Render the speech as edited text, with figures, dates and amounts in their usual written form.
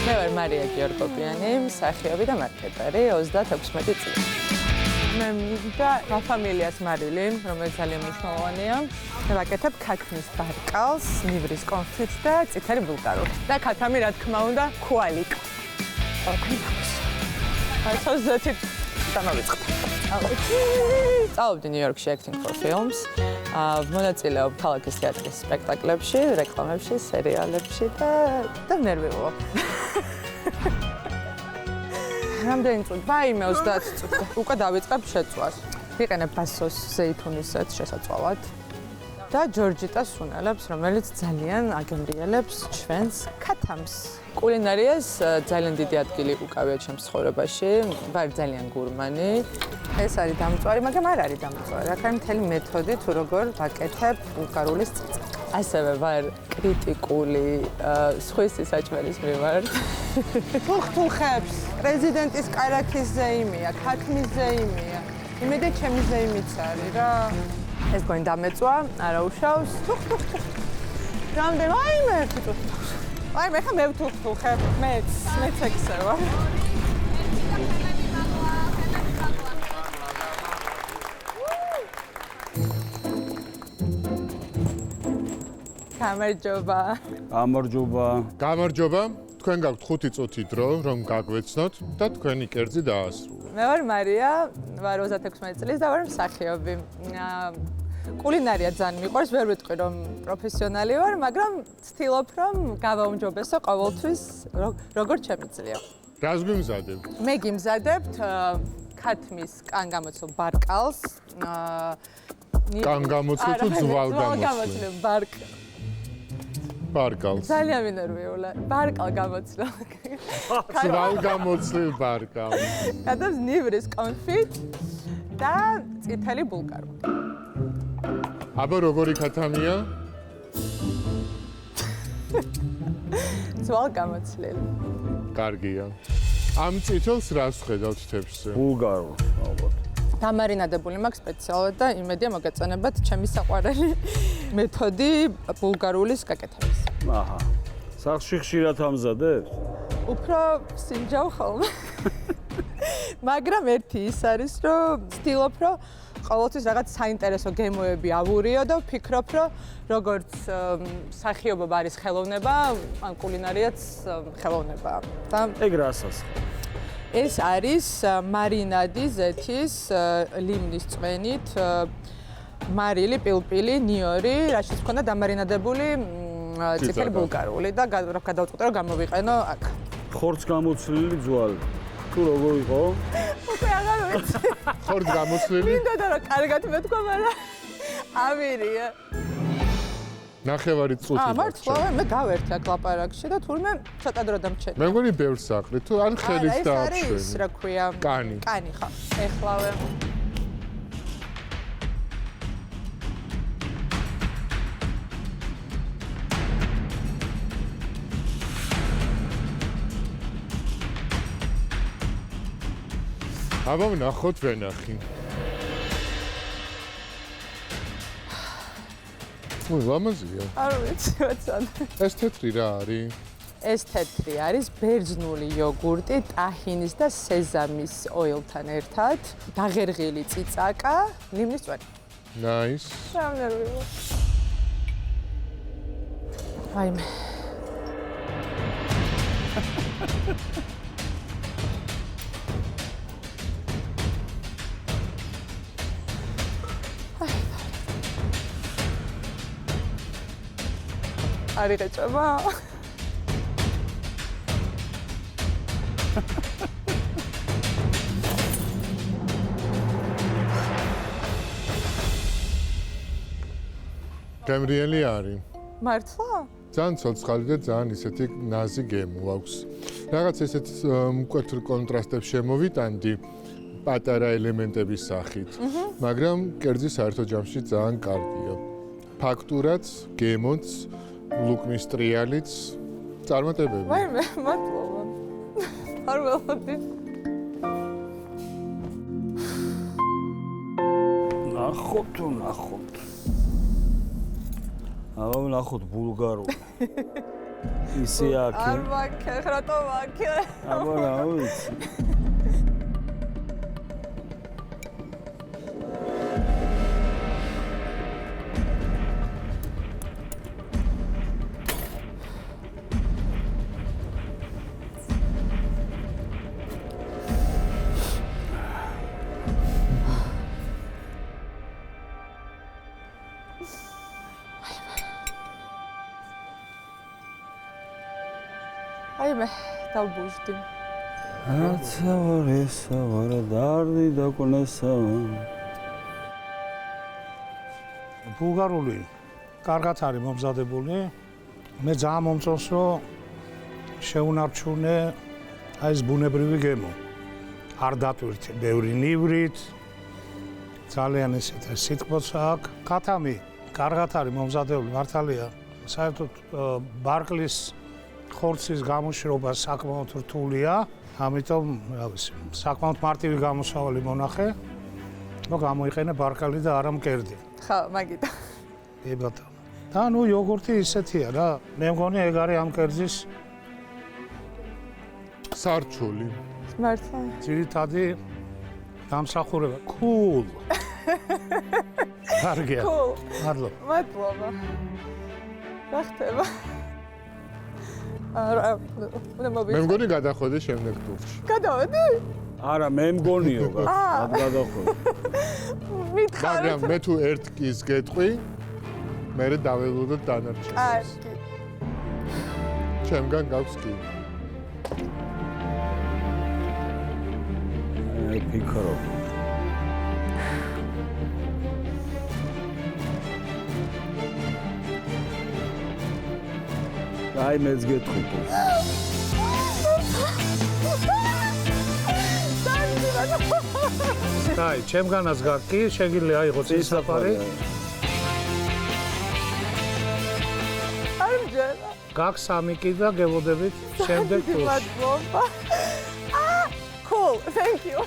მე ვარ მარია გიორგობიანი, მსახიობი და მარკეტერი 36 წელი. მე მინდა ფამილიას მარილი, რომელიც ძალიან მნიშვნელოვანია. მე ვაკეთებ ქათმის ბარკალს, ნივრის კონფიტს და წითელი ბულგარული. და ქათამი, რა თქმა უნდა, ქუალიკ. აი, სოზეთი დამავიწყდა. წავედი ნიუ-იორკში acting for films. მონაწილეობ ქალაქის თეატრის სპექტაკლებში, რეკლამებში, სერიალებში და ნერვიულობ. რამდენი წუთი? ვაიმე 30 წუთი. უკვე დავიწყებ შეწვას. ვიყენებ ბასოს ზეითუნისად შესაწვალად და ჯორჯიტას სუნელებს, რომელიც ძალიან აგემრიელებს ჩვენს ქათამს. კულინარიას ძალიან დიდი ადგილი უკავია ჩემს ცხოვრებაში. ვარ ძალიან გურმანი. ეს არის დამწვარი, მაგრამ არ არის დამწვარი. აქ არის მთელი მეთოდი თუ როგორ ვაკეთებ ბულგარულის წიწაკს. ასევე ვარ კრიტიკული სხვისი საჭმელის მიმართ. თუხთუხებს, პრეზიდენტის კარაქის ზეიმია, ქათმის ზეიმია. იმედი ჩემი ზეიმიც არის რა. ეს გონი დამეწვა, არა უშავს. თუხთუხ. რამდენი ვაიმე ერთი თუხთუხ. ვაიმე ხა მე ვთუხთუხებ, მეც ეგსე ვარ. გამარჯობა. გამარჯობა. გამარჯობა. თქვენ გაქვთ 5 წუთი დრო, რომ გაგვეცნოთ და თქვენი კერძი დაასრულოთ. მე ვარ მარია, ვარ 36 წლის და ვარ მსახიობი. კულინარია ძალიან მიყვარს, ვერ ვიტყვი რომ პროფესიონალი ვარ, მაგრამ ვცდილობ რომ გავაუმჯობესო ყოველთვის როგორც შემიძლია. რას გვიმზადებთ? მე გიმზადებთ ქათმის კანგამოცილ ბარკალს. კანგამოცილ თუ ძვალგამოცილ? ბარკალს. ძალიან მინერვიულა. ბარკალ გამოცილ. ძვალგამოცილ ბარკალს. გადავს ნივრის კონფიტ და წითელი ბულგარული. აბა როგორი ქათამია? ძვალგამოცილ. კარგია. ამ წითელს რას ხედავთ თეფსზე? ბულგარული, ალბათ. დამარინადებული მაქვს სპეციალურად და იმედია მოგეწონებათ ჩემი საყვარელი მეთოდი ბულგარულის გაკეთების. აჰა. სახლში ხშირად ამზადებ? უფრო სინჯავ ხოლმე. მაგრამ ერთი ის არის, რომ ვცდილობ, რომ ყოველთვის რაღაც საინტერესო გემოები ავურიო და ვფიქრობ, რომ როგორც მსახიობობა არის ხელოვნება, ან კულინარიაც ხელოვნებაა. და ეგ რასას? ეს არის მარინადი ზეთის ლიმნის წვენით მარილი, პილპილი, ნიორი, რაშიც მქონდა დამარინადებული წითელი ბულგარული და გადავწყვიტე რომ გამოვიყენო აქ. ხორცს გამოცლილი ძვალი. თუ როგორ იყო? უკვე აღარ ვიცი. ხორცს გამოცლილი? მინდოდა რომ კარგად მეთქვა, მაგრამ ამირია. ნახევარი წუთი. მართლა მე გავერთი აქ ლაპარაკში და თურმე ცოტა დრო დამჩენია. მე მგონი ბევრს საყრით თუ ან ხელით დააჩვენი. ეს რა ქვია? კანი. კანი ხო. ეხლავე. აბა ვნახოთ ვენახი. ლამაზია. არ ვიცი, ვაცან. ეს თეთრი რა არის? ეს თეთრი არის ბერძნული იოგურტი ტაჰინის და სეზამის ოილთან ერთად, დაღერღილი წიწაკა, ლიმნის წვენი. ნაის. სამნერვიო. ვაიმე. არის ეწება? გემრიელი არის. მართლა? ძალიან ცოცხალი და ძალიან ისეთი ნაზი გემო აქვს. რაღაც ესეთ მკვეთრ კონტრასტებს შემოვიტანდი პატარა ელემენტების სახით. მაგრამ კერძი საერთო ჯამში ძალიან კარგია. ფაქტურაც, გემოც, ლუკმის ტრიალიც წარმატებები. ვაიმე, მადლობა. არ ველოდი. ნახოთ. აბა ვნახოთ ბულგარული. ისი აქ. არ ვაქე, რატო ვაქე? აბა რა ვიცი. აი მე დავბუჟდი. რაცა ვარ ესა ვარ დარდი დაკონესა. ბულგარული კარგად არის მომზადებული. მე ძალიან მომწონს რომ შეუნარჩუნე აი ეს ბუნებრივი გემო. არ დატვირთე ბევრი ნივრით. ძალიან ესეთი სიტყვაც აქვს. ქათამი კარგად არის მომზადებული მართალია. საერთოდ ბარკლის ხორცის გამოშრობა საკმაოდ რთულია, ამიტომ, რა ვიცი, საკმაოდ მარტივი გამოსავალი მონახე. ნუ გამოიყენე ბარკალი და არა მკერდი. ხა, მაგიტო. კი ბატონო. და ნუ იოგურტი ისეთია რა. მე მგონი ეგ არის ამ კერძის სარჩული. მართლა. ძირითადი დამსახურება. Cool. კარგია. Cool. მადლობა. მადლობა. რა ხდება? არა, უნდა მე მოვიწყო. მგონი გადახვედი შემდეგ ტურში. გადავედი? არა, მე მგონიო გადახვედი. მითხარ. მაგრამ მე თუ ერთ კის გეტყვი, მე დაველოდოთ დანარჩენს. კი. ჩემგან გაქვს კი. ფიქრობ. აი მეც გეტყვით. აი, ჩემგანაც გაკი, შეგიძლია აიღოს ის საფარი. არ მჯერა. გაქვს 3 კი და გელოდებით შემდეგ ტურში. მადლობა. Cool, thank you.